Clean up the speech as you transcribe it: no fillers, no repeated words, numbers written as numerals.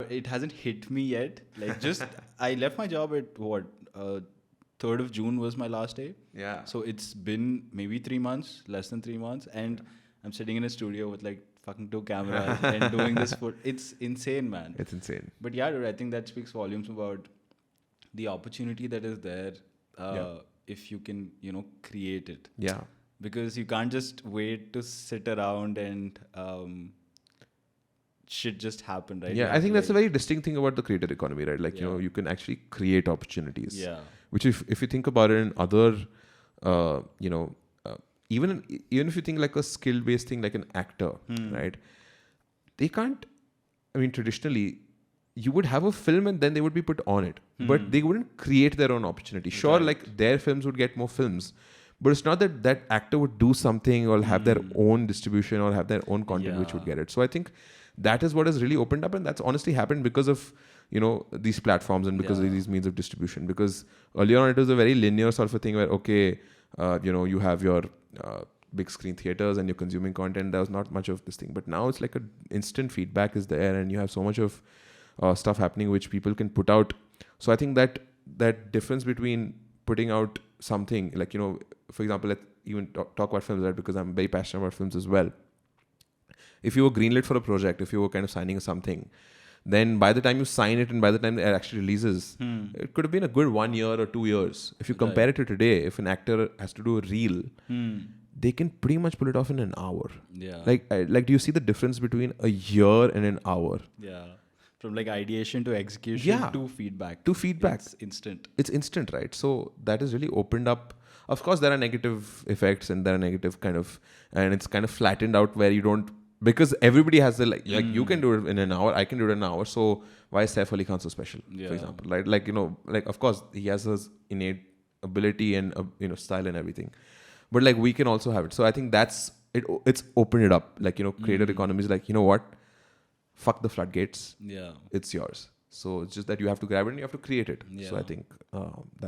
it hasn't hit me yet. Like just I left my job at 3rd of June was my last day. Yeah. So it's been maybe 3 months, less than 3 months, and I'm sitting in a studio with like fucking 2 cameras and doing this for. It's insane, man. It's insane. But yeah, dude, I think that speaks volumes about the opportunity that is there if you can, create it. Yeah. Because you can't just wait to sit around and shit just happen, right? Yeah, I think that's a very distinct thing about the creator economy, right? Like, you can actually create opportunities. Yeah. Which if you think about it in other, even if you think like a skill-based thing, like an actor, right? They can't, traditionally, you would have a film and then they would be put on it. But they wouldn't create their own opportunity. Sure, like their films would get more films. But it's not that that actor would do something or have their own distribution or have their own content which would get it. So I think that is what has really opened up, and that's honestly happened because of these platforms and because of these means of distribution. Because earlier on it was a very linear sort of a thing where you have your big screen theaters and you're consuming content. There was not much of this thing, but now it's like an instant feedback is there, and you have so much of stuff happening which people can put out. So I think that difference between putting out something like for example, let's even talk about films, right? Because I'm very passionate about films as well. If you were greenlit for a project, if you were kind of signing something, then by the time you sign it and by the time it actually releases, it could have been a good 1 year or 2 years. If you compare it to today, if an actor has to do a reel, they can pretty much pull it off in an hour. Yeah. Like do you see the difference between a year and an hour? Yeah. From like ideation to execution to feedback. It's instant. It's instant, right? So that has really opened up. Of course, there are negative effects and there are negative and it's kind of flattened out where you don't, because everybody has the like you can do it in an hour, I can do it in an hour. So why is Saif Ali Khan so special, for example, right? Like, like of course he has his innate ability and style and everything, but like we can also have it. So I think that's it. It's opened it up. Like, creator economy is like, what? Fuck the floodgates. Yeah. It's yours. So it's just that you have to grab it and you have to create it. Yeah. So I think that